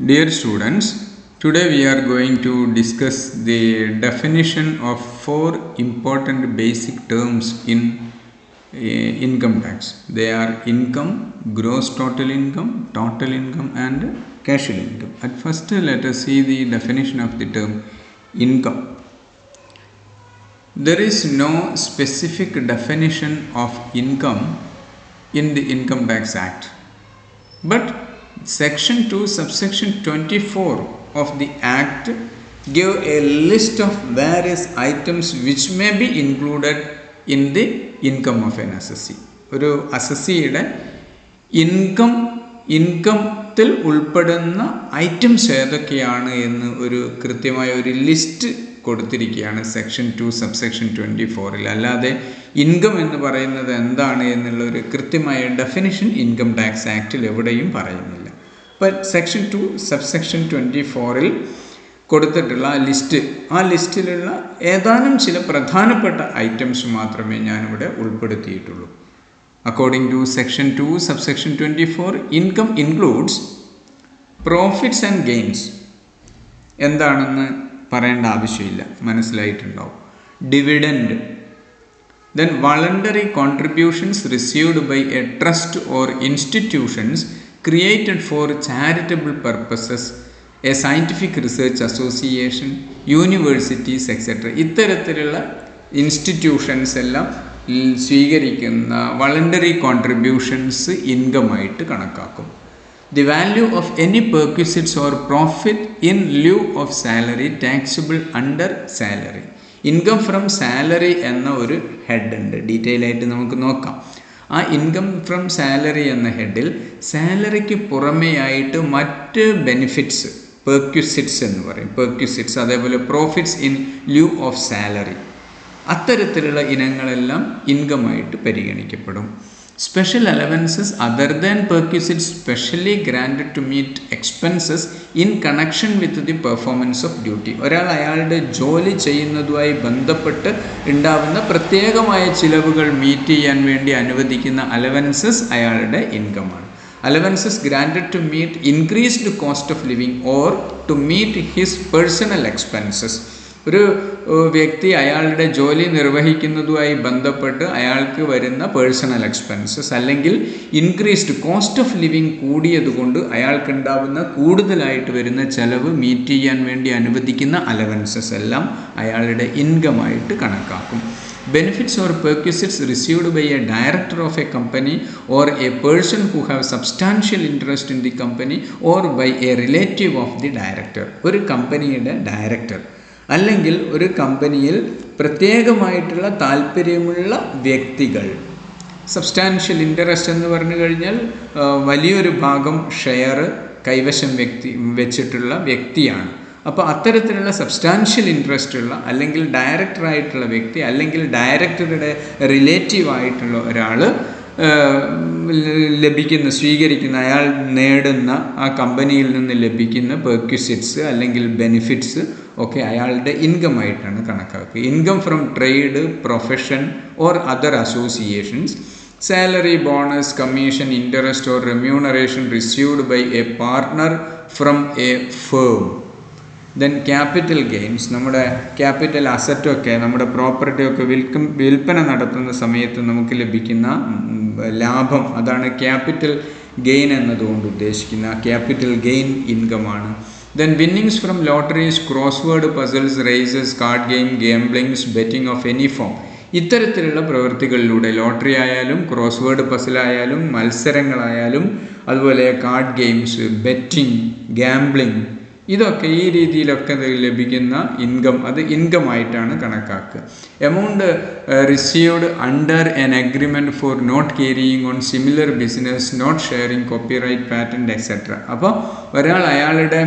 Dear students, today we are going to discuss the definition of four important basic terms in income tax. They are income, gross total income, and casual income. At first, let us see the definition of the term income. There is no specific definition of income in the Income Tax Act, but Section 2, subsection 24 of the Act give a list of various items which may be included in the income of an assessee. ഒരു അസസ്സിയുടെ ഇൻകത്തിൽ ഉൾപ്പെടുന്ന items ഏതൊക്കെയാണ് എന്ന് ഒരു കൃത്യമായ ഒരു list കൊടുത്തിരിക്കുകയാണ് section 2 subsection 24-ൽ. അല്ലാതെ income എന്ന് പറയുന്നത് എന്താണ് എന്നുള്ള ഒരു കൃത്യമായ ഡെഫിനിഷൻ ഇൻകം ടാക്സ് ആക്റ്റിൽ എവിടെയും പറയുന്നില്ല. അപ്പോൾ സെക്ഷൻ 2 സബ്സെക്ഷൻ 24-ൽ കൊടുത്തിട്ടുള്ള ആ ലിസ്റ്റിലുള്ള ഏതാനും ചില പ്രധാനപ്പെട്ട ഐറ്റംസ് മാത്രമേ ഞാനിവിടെ ഉൾപ്പെടുത്തിയിട്ടുള്ളൂ. According to section 2 subsection 24, income includes profits and gains. എന്താണെന്ന് പറയേണ്ട ആവശ്യമില്ല, മനസ്സിലായിട്ടുണ്ടാവും. Dividend, then voluntary contributions received by a trust or institutions created for charitable purposes, a scientific research association, universities, etc. ഇത്തരത്തിലുള്ള ഇൻസ്റ്റിറ്റ്യൂഷൻസ് എല്ലാം സ്വീകരിക്കുന്ന voluntary contributions ഇൻകമായിട്ട് കണക്കാക്കും. The value of any perquisites or profit in lieu of salary taxable under salary. Income from salary എന്ന ഒരു head ഉണ്ട്, detail ആയിട്ട് നമുക്ക് നോക്കാം. ആ ഇൻകം ഫ്രം സാലറി എന്ന ഹെഡിൽ സാലറിക്ക് പുറമെയായിട്ട് മറ്റ് ബെനിഫിറ്റ്സ്, പെർക്വിസിറ്റ്സ് എന്ന് പറയും, പെർക്വിസിറ്റ്സ്, അതേപോലെ profits in lieu of salary, അത്തരത്തിലുള്ള ഇനങ്ങളെല്ലാം ഇൻകമായിട്ട് പരിഗണിക്കപ്പെടും. Special allowances other than perquisites specially granted to meet expenses in connection with the performance of duty. ഒരാൾ അയാളുടെ ജോലി ചെയ്യുന്നതുമായി ബന്ധപ്പെട്ട് ഉണ്ടാവുന്ന പ്രത്യേകമായ ചിലവുകൾ മീറ്റ് ചെയ്യാൻ വേണ്ടി അനുവദിക്കുന്ന അലവൻസസ് അയാളുടെ ഇൻകമാണ്. Allowances granted to meet increased cost of living or to meet his personal expenses. ഒരു വ്യക്തി അയാളുടെ ജോലി നിർവഹിക്കുന്നതുമായി ബന്ധപ്പെട്ട് അയാൾക്ക് വരുന്ന പേഴ്സണൽ എക്സ്പെൻസസ് അല്ലെങ്കിൽ ഇൻക്രീസ്ഡ് കോസ്റ്റ് ഓഫ് ലിവിങ് കൂടിയതുകൊണ്ട് അയാൾക്കുണ്ടാവുന്ന കൂടുതലായിട്ട് വരുന്ന ചെലവ് മീറ്റ് ചെയ്യാൻ വേണ്ടി അനുവദിക്കുന്ന അലവൻസസ് എല്ലാം അയാളുടെ ഇൻകമായിട്ട് കണക്കാക്കും. Benefits or perquisites received by a director of a company or a person who have substantial interest in the company or by a relative of the director. ഒരു കമ്പനിയുടെ ഡയറക്ടർ അല്ലെങ്കിൽ ഒരു കമ്പനിയിൽ പ്രത്യേകമായിട്ടുള്ള താല്പര്യമുള്ള വ്യക്തികൾ, സബ്സ്റ്റാൻഷ്യൽ ഇൻട്രസ്റ്റ് എന്ന് പറഞ്ഞു കഴിഞ്ഞാൽ വലിയൊരു ഭാഗം ഷെയർ കൈവശം വെച്ചിട്ടുള്ള വ്യക്തിയാണ്. അപ്പോൾ അത്തരത്തിലുള്ള സബ്സ്റ്റാൻഷ്യൽ ഇൻട്രസ്റ്റ് ഉള്ള അല്ലെങ്കിൽ ഡയറക്ടറായിട്ടുള്ള വ്യക്തി അല്ലെങ്കിൽ ഡയറക്ടറുടെ റിലേറ്റീവായിട്ടുള്ള ഒരാൾ സ്വീകരിക്കുന്ന, അയാൾ നേടുന്ന ആ കമ്പനിയിൽ നിന്ന് ലഭിക്കുന്ന പെർക്വിസിറ്റ്സ് അല്ലെങ്കിൽ ബെനിഫിറ്റ്സ് ഒക്കെ അയാളുടെ ഇൻകമായിട്ടാണ് കണക്കാക്കുക. Income from trade, profession or other associations, salary, bonus, commission, interest or remuneration received by a partner from a firm. Then capital gains, നമ്മുടെ ക്യാപിറ്റൽ അസറ്റൊക്കെ, നമ്മുടെ പ്രോപ്പർട്ടിയൊക്കെ വിൽപ്പന നടത്തുന്ന സമയത്ത് നമുക്ക് ലഭിക്കുന്ന ലാഭം, അതാണ് ക്യാപിറ്റൽ ഗെയിൻ എന്നതുകൊണ്ട് ഉദ്ദേശിക്കുന്ന ക്യാപിറ്റൽ ഗെയിൻ ഇൻകമാണ്. Then winnings from lotteries, crossword puzzles, races, card game, gamblings, betting of any form. ഇത്തരത്തിലുള്ള പ്രവൃത്തികളിലൂടെ ലോട്ടറി ആയാലും ക്രോസ്വേഡ് പസിലായാലും മത്സരങ്ങളായാലും അതുപോലെ കാർഡ് ഗെയിംസ്, ബെറ്റിംഗ്, ഗാംബ്ലിംഗ്, ഇതൊക്കെ ഈ രീതിയിലൊക്കെ ലഭിക്കുന്ന ഇൻകം, അത് ഇൻകമായിട്ടാണ് കണക്കാക്കുക. Amount received under an agreement for not carrying on similar business, not sharing copyright, patent, etcetera. അപ്പോൾ ഒരാൾ അയാളുടെ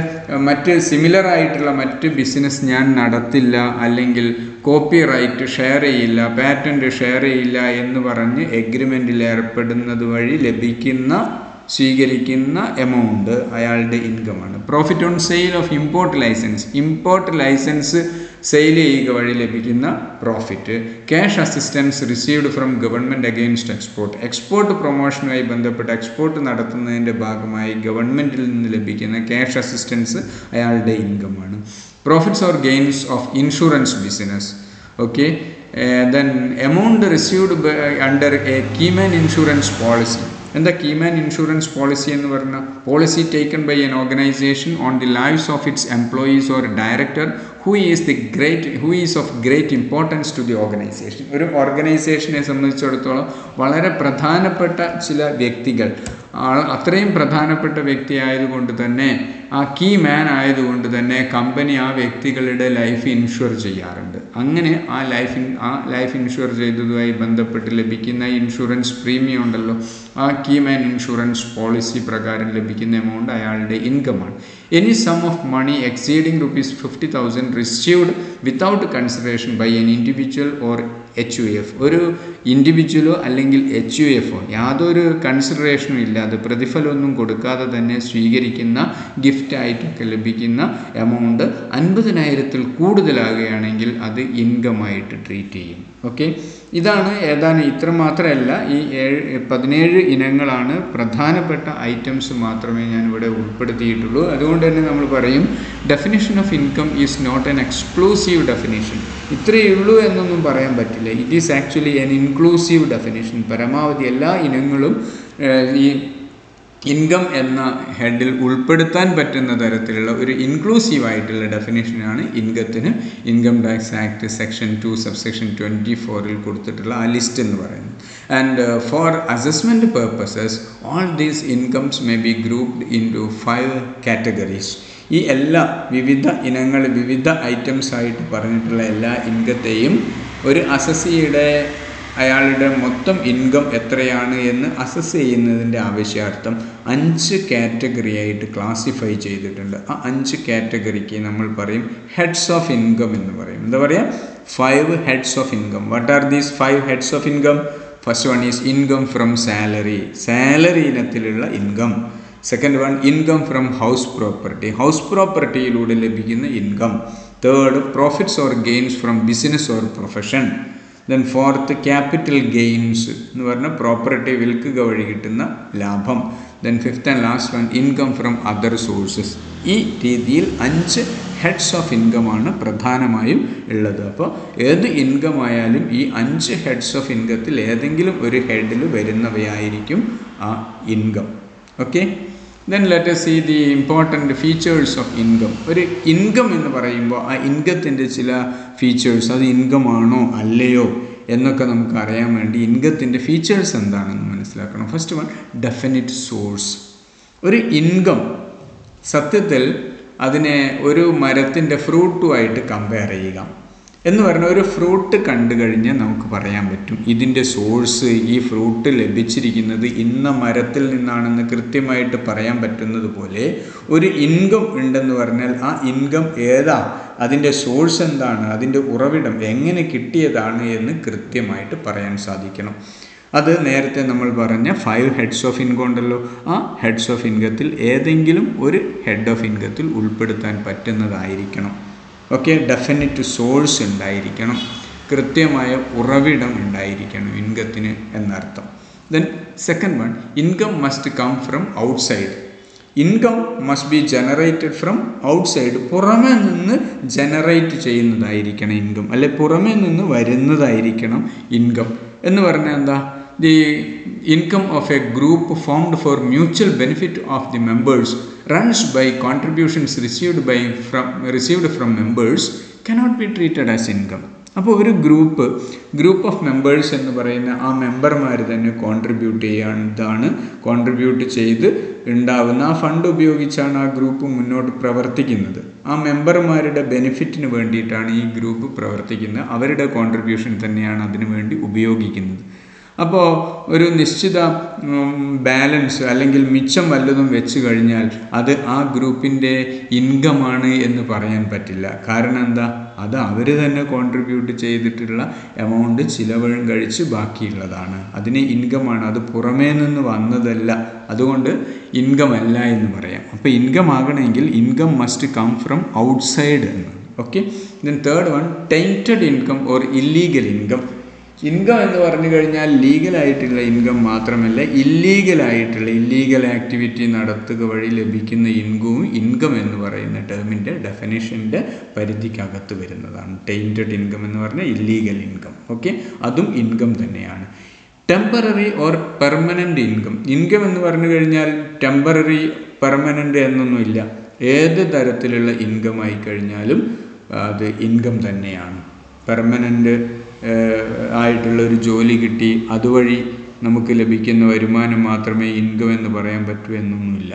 സിമിലർ ആയിട്ടുള്ള മറ്റ് ബിസിനസ് ഞാൻ നടത്തില്ല, അല്ലെങ്കിൽ കോപ്പിറൈറ്റ് ഷെയർ ചെയ്യില്ല, പാറ്റൻറ്റ് ഷെയർ ചെയ്യില്ല എന്ന് പറഞ്ഞ് എഗ്രിമെൻറ്റിൽ ഏർപ്പെടുന്നത് വഴി ലഭിക്കുന്ന സ്വീകരിക്കുന്ന എമൗണ്ട് അയാളുടെ ഇൻകമാണ്. Profit on sale of import licence, import licence sale ചെയ്യുക വഴി ലഭിക്കുന്ന profit. Cash assistance received from government against export, export പ്രൊമോഷനുമായി ബന്ധപ്പെട്ട് എക്സ്പോർട്ട് നടത്തുന്നതിൻ്റെ ഭാഗമായി ഗവൺമെൻറ്റിൽ നിന്ന് ലഭിക്കുന്ന ക്യാഷ് അസിസ്റ്റൻസ് അയാളുടെ ഇൻകമാണ്. Profits or gains of insurance business. Okay, then amount received under a keyman insurance policy. എന്താ കീമാൻ ഇൻഷുറൻസ് പോളിസി എന്ന് പറഞ്ഞാൽ? Policy taken by an organisation on the lives of its employees or director who is of great importance to the organization. ഒരു ഓർഗനൈസേഷനെ സംബന്ധിച്ചിടത്തോളം വളരെ പ്രധാനപ്പെട്ട ചില വ്യക്തികൾ, അത്രയും പ്രധാനപ്പെട്ട വ്യക്തി ആയതുകൊണ്ട് തന്നെ, ആ കീ മാൻ ആയതുകൊണ്ട് തന്നെ കമ്പനി ആ വ്യക്തികളുടെ ലൈഫ് ഇൻഷുർ ചെയ്യാറുണ്ട്. അങ്ങനെ ആ ലൈഫ് ഇൻഷുർ ചെയ്തതുമായി ബന്ധപ്പെട്ട് ലഭിക്കുന്ന ഇൻഷുറൻസ് പ്രീമിയം ഉണ്ടല്ലോ, ആ കീ മാൻ ഇൻഷുറൻസ് പോളിസി പ്രകാരം ലഭിക്കുന്ന എമൗണ്ട് അയാളുടെ ഇൻകമാണ്. Any sum of money exceeding ₹50,000 received without consideration by an individual or HUF, ഒരു ഇൻഡിവിജ്വലോ അല്ലെങ്കിൽ HUFO യാതൊരു കൺസിഡറേഷനും ഇല്ലാതെ, പ്രതിഫലമൊന്നും കൊടുക്കാതെ തന്നെ സ്വീകരിക്കുന്ന ഗിഫ്റ്റായിട്ടൊക്കെ ലഭിക്കുന്ന എമൗണ്ട് 50,000-ൽ കൂടുതലാകുകയാണെങ്കിൽ അത് ഇൻകമായിട്ട് ട്രീറ്റ് ചെയ്യും. ഓക്കെ, ഇതാണ് ഏതാനും, ഇത്ര മാത്രമല്ല, ഈ 17 ഇനങ്ങളാണ് പ്രധാനപ്പെട്ട ഐറ്റംസ് മാത്രമേ ഞാനിവിടെ ഉൾപ്പെടുത്തിയിട്ടുള്ളൂ. അതുകൊണ്ട് തന്നെ നമ്മൾ പറയും definition of income is not an exclusive definition. ഇത്രയേ ഉള്ളൂ എന്നൊന്നും പറയാൻ പറ്റില്ല. It is actually an inclusive definition. പരമാവധി എല്ലാ ഇനങ്ങളും ഈ ഇൻകം എന്ന ഹെഡിൽ ഉൾപ്പെടുത്താൻ പറ്റുന്ന തരത്തിലുള്ള ഒരു ഇൻക്ലൂസീവ് ആയിട്ടുള്ള ഡെഫിനേഷനാണ് ഇൻകത്തിന് income tax act section 2 subsection 24-ൽ കൊടുത്തിട്ടുള്ള ആ ലിസ്റ്റ് എന്ന് പറയുന്നത്. And for assessment purposes all these incomes may be grouped into 5 categories. ഈ എല്ലാ വിവിധ ഇനങ്ങൾ, വിവിധ ഐറ്റംസ് ആയിട്ട് പറഞ്ഞിട്ടുള്ള എല്ലാ ഇൻകത്തെയും ഒരു അസസിയുടെ അയാളുടെ മൊത്തം ഇൻകം എത്രയാണ് എന്ന് അസസ് ചെയ്യുന്നതിൻ്റെ ആവശ്യാർത്ഥം 5 കാറ്റഗറി ആയിട്ട് ക്ലാസിഫൈ ചെയ്തിട്ടുണ്ട്. ആ 5 കാറ്റഗറിക്ക് നമ്മൾ പറയും ഹെഡ്സ് ഓഫ് ഇൻകം എന്ന് പറയും. എന്താ പറയുക? 5 heads of income. What are these 5 heads of income? First one is income from salary, salary ഇനത്തിലുള്ള income. Second one income from house property, house പ്രോപ്പർട്ടിയിലൂടെ ലഭിക്കുന്ന income. Third profits or gains from business or profession. Then fourth capital gains എന്ന് പറഞ്ഞാൽ property വിൽക്കുക വഴി കിട്ടുന്ന ലാഭം. Then fifth and last one income from other sources. ഈ രീതിയിൽ 5 ഹെഡ്സ് ഓഫ് ഇൻകമാണ് പ്രധാനമായും ഉള്ളത്. അപ്പോൾ ഏത് ഇൻകം ആയാലും ഈ 5 ഹെഡ്സ് ഓഫ് ഇൻകത്തിൽ ഏതെങ്കിലും ഒരു ഹെഡിൽ വരുന്നവയായിരിക്കും ആ income. Okay, then let us see the important features of income. ഒരു ഇൻകം എന്ന് പറയുമ്പോൾ ആ ഇൻകത്തിൻ്റെ ചില ഫീച്ചേഴ്സ്, അത് ഇൻകം ആണോ അല്ലയോ എന്നൊക്കെ നമുക്ക് അറിയാൻ വേണ്ടി ഇൻകത്തിൻ്റെ ഫീച്ചേഴ്സ് എന്താണെന്ന് മനസ്സിലാക്കണം. First one definite source. ഒരു ഇൻകം സത്യത്തിൽ അതിനെ ഒരു മരത്തിൻ്റെ ഫ്രൂട്ടുമായിട്ട് കമ്പയർ ചെയ്യുക എന്ന് പറഞ്ഞാൽ, ഒരു ഫ്രൂട്ട് കണ്ടു കഴിഞ്ഞാൽ നമുക്ക് പറയാൻ പറ്റും ഇതിൻ്റെ സോഴ്സ്, ഈ ഫ്രൂട്ട് ലഭിച്ചിരിക്കുന്നത് ഇന്ന മരത്തിൽ നിന്നാണെന്ന് കൃത്യമായിട്ട് പറയാൻ പറ്റുന്നത് പോലെ ഒരു ഇൻകം ഉണ്ടെന്ന് പറഞ്ഞാൽ ആ ഇൻകം ഏതാ, അതിൻ്റെ സോഴ്സ് എന്താണ്, അതിൻ്റെ ഉറവിടം എങ്ങനെ കിട്ടിയതാണ് എന്ന് കൃത്യമായിട്ട് പറയാൻ സാധിക്കണം. അത് നേരത്തെ നമ്മൾ പറഞ്ഞ 5 ഹെഡ്സ് ഓഫ് ഇൻകം ഉണ്ടല്ലോ, ആ ഹെഡ്സ് ഓഫ് ഇൻകത്തിൽ ഏതെങ്കിലും ഒരു ഹെഡ് ഓഫ് ഇൻകത്തിൽ ഉൾപ്പെടുത്താൻ പറ്റുന്നതായിരിക്കണം. ഓക്കെ, ഡെഫിനിറ്റ് സോഴ്സ് ഉണ്ടായിരിക്കണം, കൃത്യമായ ഉറവിടം ഉണ്ടായിരിക്കണം ഇൻകത്തിന് എന്നർത്ഥം. Then second one income must come from outside. Income must be generated from outside. പുറമേ നിന്ന് ജനറേറ്റ് ചെയ്യുന്നതായിരിക്കണം ഇൻകം, അല്ലെ പുറമേ നിന്ന് വരുന്നതായിരിക്കണം ഇൻകം. എന്ന് പറഞ്ഞാൽ എന്താ? The income of a group formed for mutual benefit of the members runs by contributions received from members cannot be treated as income. അപ്പോൾ ഒരു ഗ്രൂപ്പ് ഓഫ് മെമ്പേഴ്സ് എന്ന് പറയുന്ന ആ മെമ്പർമാർ തന്നെ കോൺട്രിബ്യൂട്ട് ചെയ്ത് ഉണ്ടാവുന്ന ആ ഫണ്ട് ഉപയോഗിച്ചാണ് ആ ഗ്രൂപ്പ് മുന്നോട്ട് പ്രവർത്തിക്കുന്നത്. ആ മെമ്പർമാരുടെ ബെനിഫിറ്റിന് വേണ്ടിയിട്ടാണ് ഈ ഗ്രൂപ്പ് പ്രവർത്തിക്കുന്നത്. അവരുടെ കോൺട്രിബ്യൂഷൻ തന്നെയാണ് അതിനു വേണ്ടി ഉപയോഗിക്കുന്നത്. അപ്പോൾ ഒരു നിശ്ചിത ബാലൻസ് അല്ലെങ്കിൽ മിച്ചം വല്ലതും വെച്ച് കഴിഞ്ഞാൽ അത് ആ ഗ്രൂപ്പിൻ്റെ ഇൻകമാണ് എന്ന് പറയാൻ പറ്റില്ല. കാരണം എന്താ? അത് അവർ തന്നെ കോൺട്രിബ്യൂട്ട് ചെയ്തിട്ടുള്ള എമൗണ്ട് ചിലവഴും കഴിച്ച് ബാക്കിയുള്ളതാണ്. അതിന് ഇൻകമാണ്, അത് പുറമേ നിന്ന് വന്നതല്ല, അതുകൊണ്ട് ഇൻകം അല്ല എന്ന് പറയാം. അപ്പോൾ ഇൻകം ആകണമെങ്കിൽ income must come from outside എന്ന്. Okay. Then third one, tainted income or illegal income. Income എന്ന് പറഞ്ഞു കഴിഞ്ഞാൽ ലീഗലായിട്ടുള്ള ഇൻകം മാത്രമല്ല, ഇല്ലീഗൽ ആക്ടിവിറ്റി നടത്തുക വഴി ലഭിക്കുന്ന ഇൻകവും ഇൻകം എന്ന് പറയുന്ന ടേമിൻ്റെ ഡെഫിനേഷൻ്റെ പരിധിക്കകത്ത് വരുന്നതാണ്. ടൈൻറ്റഡ് ഇൻകം എന്ന് പറഞ്ഞാൽ ഇല്ലീഗൽ ഇൻകം. ഓക്കെ, അതും ഇൻകം തന്നെയാണ്. Temporary or permanent income. Income എന്ന് പറഞ്ഞു കഴിഞ്ഞാൽ ടെമ്പററി പെർമനൻ്റ് എന്നൊന്നുമില്ല. ഏത് തരത്തിലുള്ള ഇൻകം ആയി കഴിഞ്ഞാലും അത് ഇൻകം തന്നെയാണ്. പെർമനൻ്റ് ആയിട്ടുള്ള ഒരു ജോലി കിട്ടി അതുവഴി നമുക്ക് ലഭിക്കുന്ന വരുമാനം മാത്രമേ ഇൻകം എന്ന് പറയാൻ പറ്റൂ എന്നൊന്നുമില്ല.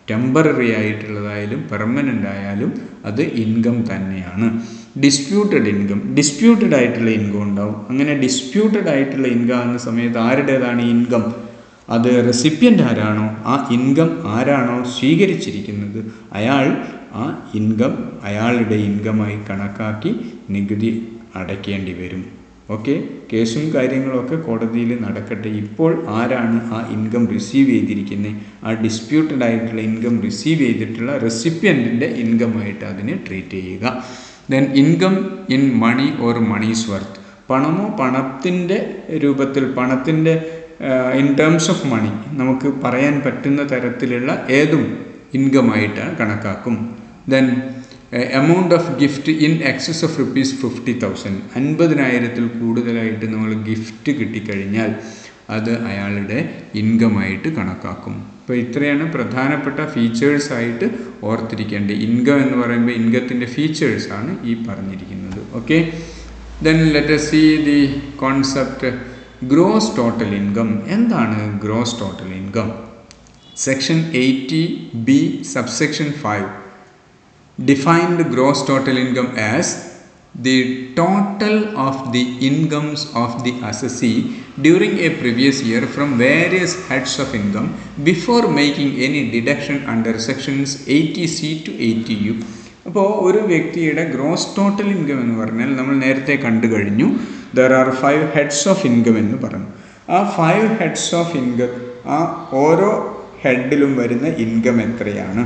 ടെമ്പററി ആയിട്ടുള്ളതായാലും പെർമനൻ്റ് ആയാലും അത് ഇൻകം തന്നെയാണ്. ഡിസ്പ്യൂട്ടഡ് ഇൻകം, ഡിസ്പ്യൂട്ടഡ് ആയിട്ടുള്ള ഇൻകം ഉണ്ടാവും. അങ്ങനെ ഡിസ്പ്യൂട്ടഡ് ആയിട്ടുള്ള ഇൻകം ആകുന്ന സമയത്ത് ആരുടേതാണ് ഇൻകം? അത് റെസിപ്പിയൻ്റ് ആരാണോ, ആ ഇൻകം ആരാണോ സ്വീകരിച്ചിരിക്കുന്നത് അയാൾ ആ ഇൻകം അയാളുടെ ഇൻകമായി കണക്കാക്കി നികുതി അടയ്ക്കേണ്ടി വരും. ഓക്കെ, കേസും കാര്യങ്ങളൊക്കെ കോടതിയിൽ നടക്കട്ടെ. ഇപ്പോൾ ആരാണ് ആ ഇൻകം റിസീവ് ചെയ്തിരിക്കുന്നത്, ആ ഡിസ്പ്യൂട്ടഡ് ആയിട്ടുള്ള ഇൻകം റിസീവ് ചെയ്തിട്ടുള്ള റെസിപ്പിയൻറ്റിൻ്റെ ഇൻകമായിട്ട് അതിനെ ട്രീറ്റ് ചെയ്യുക. Then income in money or moneys worth. പണമോ പണത്തിൻ്റെ രൂപത്തിൽ, പണത്തിൻ്റെ ഇൻ ടേംസ് ഓഫ് മണി നമുക്ക് പറയാൻ പറ്റുന്ന തരത്തിലുള്ള ഏതും ഇൻകമായിട്ടാണ് കണക്കാക്കും. Then amount of gift in excess of ₹50,000. 50,000 കൂടുതലായിട്ട് നമ്മൾ ഗിഫ്റ്റ് കിട്ടിക്കഴിഞ്ഞാൽ അത് അയാളുടെ ഇൻകമായിട്ട് കണക്കാക്കും. അപ്പോൾ ഇത്രയാണ് പ്രധാനപ്പെട്ട ഫീച്ചേഴ്സായിട്ട് ഓർത്തിരിക്കേണ്ടത്. ഇൻകം എന്ന് പറയുമ്പോൾ ഇൻകത്തിൻ്റെ ഫീച്ചേഴ്സാണ് ഈ പറഞ്ഞിരിക്കുന്നത്. Okay, then let us see the concept gross total income. എന്താണ് gross total income? Section 80B subsection 5 defined gross total income as the total of the incomes of the assessee during a previous year from various heads of income before making any deduction under sections 80C to 80U. അപ്പോൾ ഒരു വ്യക്തിയുടെ gross total income എന്ന് പറഞ്ഞാൽ നമ്മൾ നേരത്തെ കണ്ടു കഴിഞ്ഞു. There are 5 heads of income എന്ന് പറഞ്ഞു. ആ 5 ഹെഡ്സ് ഓഫ് ഇൻകം, ആ ഓരോ ഹെഡിലും വരുന്ന ഇൻകം എത്രയാണ്,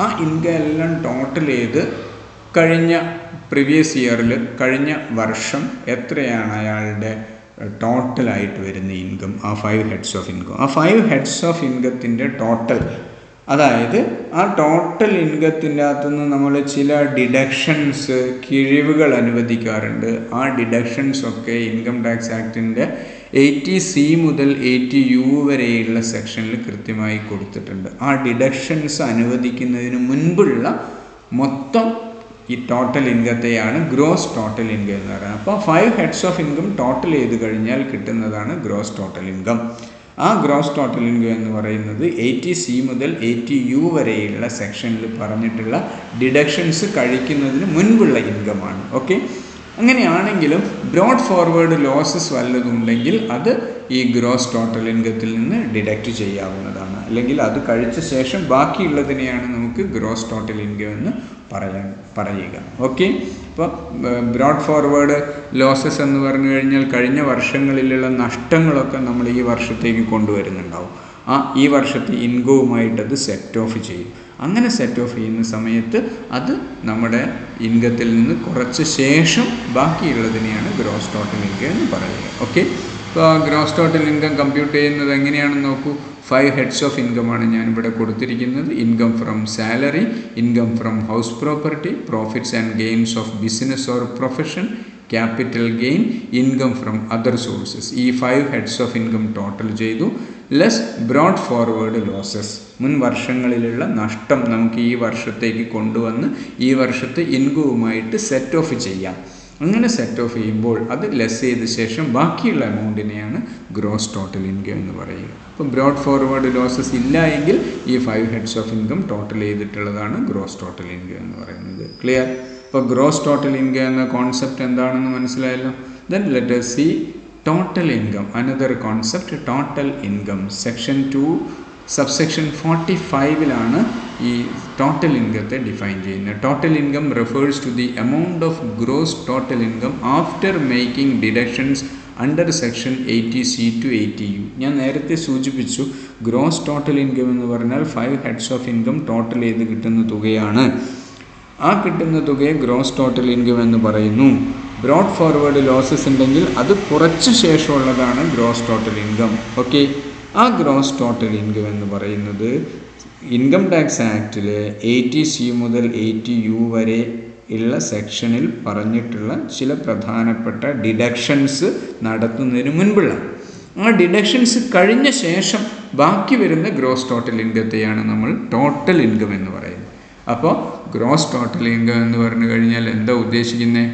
ആ ഇൻകം എല്ലാം ടോട്ടൽ ചെയ്ത് കഴിഞ്ഞ പ്രീവിയസ് ഇയറിൽ, കഴിഞ്ഞ വർഷം എത്രയാണ് അയാളുടെ ടോട്ടലായിട്ട് വരുന്ന ഇൻകം, ആ 5 ഹെഡ്സ് ഓഫ് ഇൻകം. ആ 5 ഹെഡ്സ് ഓഫ് ഇൻകത്തിൻ്റെ ടോട്ടൽ, അതായത് ആ ടോട്ടൽ ഇൻകത്തിൻ്റെ അകത്തുനിന്ന് നമ്മൾ ചില ഡിഡക്ഷൻസ്, കിഴിവുകൾ അനുവദിക്കാറുണ്ട്. ആ ഡിഡക്ഷൻസ് ഒക്കെ ഇൻകം ടാക്സ് ആക്ടിൻ്റെ 80C മുതൽ 80U വരെയുള്ള സെക്ഷനിൽ കൃത്യമായി കൊടുത്തിട്ടുണ്ട്. ആ ഡിഡക്ഷൻസ് അനുവദിക്കുന്നതിന് മുൻപുള്ള മൊത്തം ഈ ടോട്ടൽ ഇൻകത്തെയാണ് ഗ്രോസ് ടോട്ടൽ ഇൻകം എന്ന് പറയുന്നത്. അപ്പോൾ 5 ഹെഡ്സ് ഓഫ് ഇൻകം ടോട്ടൽ ചെയ്ത് കഴിഞ്ഞാൽ കിട്ടുന്നതാണ് ഗ്രോസ് ടോട്ടൽ ഇൻകം. ആ ഗ്രോസ് ടോട്ടൽ ഇൻകം എന്ന് പറയുന്നത് 80C മുതൽ 80U വരെയുള്ള സെക്ഷനിൽ പറഞ്ഞിട്ടുള്ള ഡിഡക്ഷൻസ് കഴിക്കുന്നതിന് മുൻപുള്ള ഇൻകമാണ്. ഓക്കെ, അങ്ങനെയാണെങ്കിലും ബ്രോഡ് ഫോർവേഡ് ലോസസ് വല്ലതുണ്ടെങ്കിൽ അത് ഈ ഗ്രോസ് ടോട്ടൽ ഇൻകത്തിൽ നിന്ന് ഡിഡക്റ്റ് ചെയ്യാവുന്നതാണ്. അല്ലെങ്കിൽ അത് കഴിച്ച ശേഷം ബാക്കിയുള്ളതിനെയാണ് നമുക്ക് ഗ്രോസ് ടോട്ടൽ ഇൻകം എന്ന് പറയുക. ഓക്കെ, ഇപ്പോൾ ബ്രോഡ് ഫോർവേഡ് ലോസസ് എന്ന് പറഞ്ഞു കഴിഞ്ഞാൽ കഴിഞ്ഞ വർഷങ്ങളിലുള്ള നഷ്ടങ്ങളൊക്കെ നമ്മൾ ഈ വർഷത്തേക്ക് കൊണ്ടുവരുന്നുണ്ടാവും. ഈ വർഷത്തെ ഇൻകവുമായിട്ടത് സെറ്റ് ഓഫ് ചെയ്യും. അങ്ങനെ സെറ്റ് ഓഫ് ചെയ്യുന്ന സമയത്ത് അത് നമ്മുടെ ഇൻകത്തിൽ നിന്ന് കുറച്ച് ശേഷം ബാക്കിയുള്ളതിനെയാണ് ഗ്രോസ് ടോട്ടൽ ഇൻകം എന്ന് പറയുക. ഓക്കെ, ഇപ്പോൾ ഗ്രോസ് ടോട്ടൽ ഇൻകം കമ്പ്യൂട്ട് ചെയ്യുന്നത് എങ്ങനെയാണെന്ന് നോക്കൂ. 5 ഹെഡ്സ് ഓഫ് ഇൻകമാണ് ഞാനിവിടെ കൊടുത്തിരിക്കുന്നത്. Income from salary, income from house property, profits and gains of business or profession, capital gain, income from other sources. ഈ 5 ഹെഡ്സ് ഓഫ് ഇൻകം ടോട്ടൽ ചെയ്തു. Less brought forward losses, മുൻ വർഷങ്ങളിലുള്ള നഷ്ടം നമുക്ക് ഈ വർഷത്തേക്ക് കൊണ്ടുവന്ന് ഈ വർഷത്തെ ഇൻകവുമായിട്ട് സെറ്റ് ഓഫ് ചെയ്യാം. അങ്ങനെ സെറ്റ് ഓഫ് ചെയ്യുമ്പോൾ അത് ലെസ് ചെയ്ത ശേഷം ബാക്കിയുള്ള എമൗണ്ടിനെയാണ് ഗ്രോസ് ടോട്ടൽ ഇൻകം എന്ന് പറയുക. അപ്പോൾ ബ്രോഡ് ഫോർവേഡ് ലോസസ് ഇല്ല എങ്കിൽ ഈ 5 ഹെഡ്സ് ഓഫ് ഇൻകം ടോട്ടൽ ചെയ്തിട്ടുള്ളതാണ് ഗ്രോസ് ടോട്ടൽ ഇൻകം എന്ന് പറയുന്നത്. ക്ലിയർ? അപ്പോൾ ഗ്രോസ് ടോട്ടൽ ഇൻകം എന്ന കോൺസെപ്റ്റ് എന്താണെന്ന് മനസ്സിലായല്ലോ. Then let us see total income, another concept, total income. Section 2 subsection 45 ഈ ടോട്ടൽ ഇൻകത്തെ ഡിഫൈൻ ചെയ്യുന്നത്. Total income refers to the amount of gross total income after making deductions under section 80C to 80U. ഞാൻ നേരത്തെ സൂചിപ്പിച്ചു, gross total income എന്ന് പറഞ്ഞാൽ 5 heads of income total ചെയ്ത് കിട്ടുന്ന തുകയാണ്. ആ കിട്ടുന്ന തുകയെ ഗ്രോസ് ടോട്ടൽ ഇൻകം എന്ന് പറയുന്നു. ബ്രോഡ് ഫോർവേഡ് ലോസസ് ഉണ്ടെങ്കിൽ അത് കുറച്ച് ശേഷമുള്ളതാണ് ഗ്രോസ് ടോട്ടൽ ഇൻകം. ഓക്കെ, ആ ഗ്രോസ് ടോട്ടൽ ഇൻകം എന്ന് പറയുന്നത് ഇൻകം ടാക്സ് ആക്റ്റിലെ 80C മുതൽ 80U വരെ ഉള്ള സെക്ഷനിൽ പറഞ്ഞിട്ടുള്ള ചില പ്രധാനപ്പെട്ട ഡിഡക്ഷൻസ് നടത്തുന്നതിന് മുൻപുള്ള, ആ ഡിഡക്ഷൻസ് കഴിഞ്ഞ ശേഷം ബാക്കി വരുന്ന ഗ്രോസ് ടോട്ടൽ ഇൻകത്തെയാണ് നമ്മൾ ടോട്ടൽ ഇൻകം എന്ന് പറയുന്നത്. അപ്പോൾ ഗ്രോസ് ടോട്ടൽ ഇൻകം എന്ന് പറഞ്ഞു കഴിഞ്ഞാൽ എന്താ ഉദ്ദേശിക്കുന്നത്?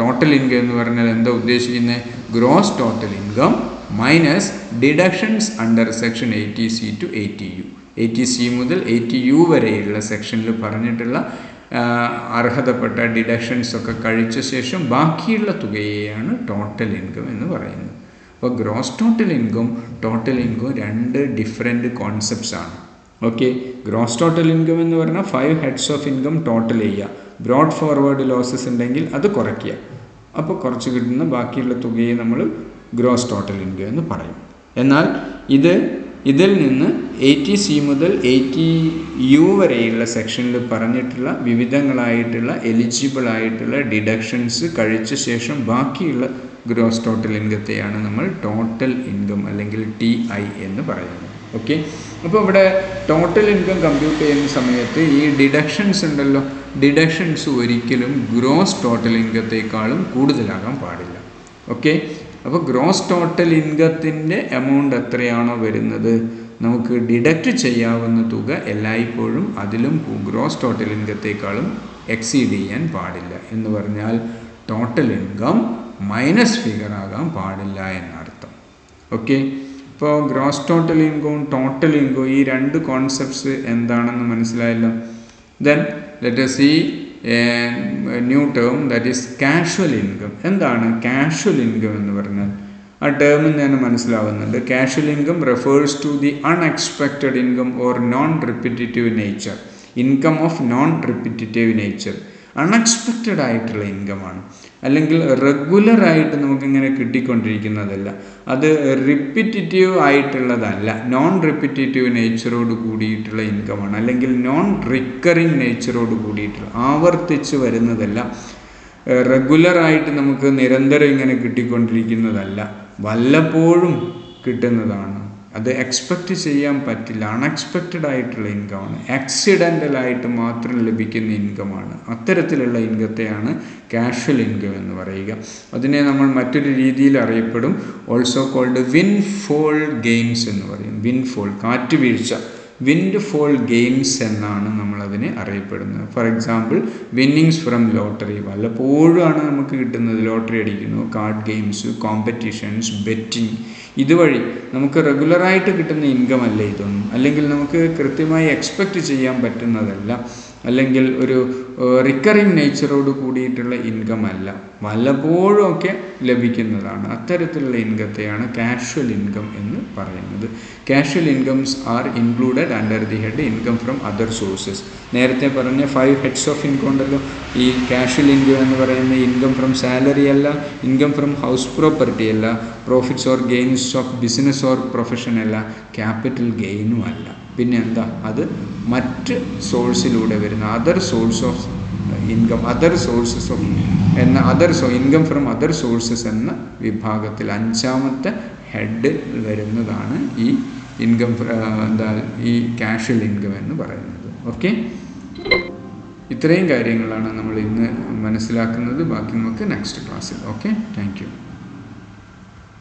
ടോട്ടൽ ഇൻകം എന്ന് പറഞ്ഞാൽ എന്താ ഉദ്ദേശിക്കുന്നത്? Gross total income minus deductions under section 80C to 80U. 80C മുതൽ 80U വരെയുള്ള സെക്ഷനിൽ പറഞ്ഞിട്ടുള്ള അർഹതപ്പെട്ട ഡിഡക്ഷൻസ് ഒക്കെ കഴിച്ച ശേഷം ബാക്കിയുള്ള തുകയെയാണ് ടോട്ടൽ ഇൻകം എന്ന് പറയുന്നത്. അപ്പോൾ gross total income, total income രണ്ട് ഡിഫറെൻറ്റ് കോൺസെപ്റ്റ്സ് ആണ്. ഓക്കെ, ഗ്രോസ് ടോട്ടൽ ഇൻകം എന്ന് പറഞ്ഞാൽ 5 ഹെഡ്സ് ഓഫ് ഇൻകം ടോട്ടൽ ചെയ്യുക, ബ്രോഡ് ഫോർവേഡ് ലോസസ് ഉണ്ടെങ്കിൽ അത് കുറയ്ക്കുക, അപ്പോൾ കുറച്ച് കിട്ടുന്ന ബാക്കിയുള്ള തുകയെ നമ്മൾ ഗ്രോസ് ടോട്ടൽ ഇൻകം എന്ന് പറയും. എന്നാൽ ഇതിൽ നിന്ന് 80C മുതൽ 80U വരെയുള്ള സെക്ഷനിൽ പറഞ്ഞിട്ടുള്ള വിവിധങ്ങളായിട്ടുള്ള എലിജിബിൾ ആയിട്ടുള്ള ഡിഡക്ഷൻസ് കഴിച്ച ശേഷം ബാക്കിയുള്ള ഗ്രോസ് ടോട്ടൽ ഇൻകത്തെയാണ് നമ്മൾ ടോട്ടൽ ഇൻകം അല്ലെങ്കിൽ TI എന്ന് പറയുന്നത്. ഓക്കെ, അപ്പോൾ ഇവിടെ ടോട്ടൽ ഇൻകം കമ്പ്യൂട്ട് ചെയ്യുന്ന സമയത്ത് ഈ ഡിഡക്ഷൻസ് ഉണ്ടല്ലോ, ഡിഡക്ഷൻസ് ഒരിക്കലും ഗ്രോസ് ടോട്ടൽ ഇൻകത്തേക്കാളും കൂടുതലാകാൻ പാടില്ല. ഓക്കെ, അപ്പോൾ ഗ്രോസ് ടോട്ടൽ ഇൻകത്തിൻ്റെ എമൗണ്ട് എത്രയാണോ വരുന്നത്, നമുക്ക് ഡിഡക്റ്റ് ചെയ്യാവുന്ന തുക എല്ലായ്പ്പോഴും അതിലും ഗ്രോസ് ടോട്ടൽ ഇൻകത്തേക്കാളും എക്സീഡ് ചെയ്യാൻ പാടില്ല. എന്ന് പറഞ്ഞാൽ ടോട്ടൽ ഇൻകം മൈനസ് ഫിഗർ ആകാൻ പാടില്ല എന്നർത്ഥം. ഓക്കെ, ഇപ്പോൾ ഗ്രോസ് ടോട്ടൽ ഇൻകവും ടോട്ടൽ ഇൻകവും ഈ രണ്ട് കോൺസെപ്റ്റ്സ് എന്താണെന്ന് മനസ്സിലായല്ലോ. Then let us see a new term, that is casual income. എന്താണ് കാഷ്വൽ ഇൻകം എന്ന് പറഞ്ഞാൽ? ആ ടേമിൽ തന്നെ മനസ്സിലാവുന്നുണ്ട്. Casual income refers to the unexpected income or non repetitive nature. Income of non repetitive nature, unexpected ആയിട്ടുള്ള ഇൻകമാണ്, അല്ലെങ്കിൽ റെഗുലറായിട്ട് നമുക്കിങ്ങനെ കിട്ടിക്കൊണ്ടിരിക്കുന്നതല്ല, അത് റിപ്പിറ്റേറ്റീവ് ആയിട്ടുള്ളതല്ല, നോൺ റിപ്പിറ്റേറ്റീവ് നേച്ചറോട് കൂടിയിട്ടുള്ള ഇൻകമാണ്, അല്ലെങ്കിൽ നോൺ റിക്കറിങ് നേച്ചറോട് കൂടിയിട്ടുള്ള, ആവർത്തിച്ച് വരുന്നതല്ല, റെഗുലറായിട്ട് നമുക്ക് നിരന്തരം ഇങ്ങനെ കിട്ടിക്കൊണ്ടിരിക്കുന്നതല്ല, വല്ലപ്പോഴും കിട്ടുന്നതാണ്, അത് എക്സ്പെക്റ്റ് ചെയ്യാൻ പറ്റില്ല, അൺഎക്സ്പെക്റ്റഡ് ആയിട്ടുള്ള ഇൻകമാണ്, ആക്സിഡൻ്റലായിട്ട് മാത്രം ലഭിക്കുന്ന ഇൻകമാണ്. അത്തരത്തിലുള്ള ഇൻകത്തെയാണ് കാഷ്വൽ ഇൻകം എന്ന് പറയുക. അതിനെ നമ്മൾ മറ്റൊരു രീതിയിൽ അറിയപ്പെടും, ഓൾസോ കോൾഡ് വിൻഫോൾ ഗെയിൻസ് എന്ന് പറയും. വിൻഫോൾ, കാറ്റുവീഴ്ച, വിൻഡ്ഫോൾ ഗെയിൻസ് എന്നാണ് നമ്മളതിനെ അറിയപ്പെടുന്നത്. For example winnings from lottery, വല്ലപ്പോഴുമാണ് നമുക്ക് കിട്ടുന്നത്, ലോട്ടറി അടിക്കുന്നു, കാർഡ് ഗെയിംസ്, കോമ്പറ്റീഷൻസ്, ബെറ്റിംഗ്, ഇതുവഴി നമുക്ക് റെഗുലറായിട്ട് കിട്ടുന്ന ഇൻകം അല്ല ഇതൊന്നും, അല്ലെങ്കിൽ നമുക്ക് കൃത്യമായി എക്സ്പെക്റ്റ് ചെയ്യാൻ പറ്റുന്നതല്ല, അല്ലെങ്കിൽ ഒരു റിക്കറിങ് നേച്ചറോട് കൂടിയിട്ടുള്ള ഇൻകം അല്ല, വല്ലപ്പോഴും ഒക്കെ ലഭിക്കുന്നതാണ്. അത്തരത്തിലുള്ള ഇൻകത്തെയാണ് കാഷ്വൽ ഇൻകം എന്ന് പറയുന്നത്. Casual incomes are included under the head income from other sources. നേരത്തെ പറഞ്ഞ 5 ഹെഡ്സ് ഓഫ് ഇൻകം ഉണ്ടല്ലോ, ഈ കാഷ്വൽ ഇൻകം എന്ന് പറയുന്ന ഇൻകം ഫ്രം സാലറി അല്ല, ഇൻകം ഫ്രം ഹൗസ് പ്രോപ്പർട്ടി അല്ല, profits or gains of business or profession അല്ല, ക്യാപിറ്റൽ ഗെയിനും അല്ല. പിന്നെ എന്താ? അത് മറ്റ് സോഴ്സിലൂടെ വരുന്ന other source of income, other sources of income from other sources എന്ന വിഭാഗത്തിൽ 5ാമത്തെ ഹെഡ് വരുന്നതാണ് ഈ ഇൻകം, ഈ കാഷ്വൽ ഇൻകം എന്ന് പറയുന്നത്. ഓക്കെ, ഇത്രയും കാര്യങ്ങളാണ് നമ്മൾ ഇന്ന് മനസ്സിലാക്കുന്നത്. ബാക്കി നമുക്ക് നെക്സ്റ്റ് ക്ലാസ്സിൽ. Okay, thank you.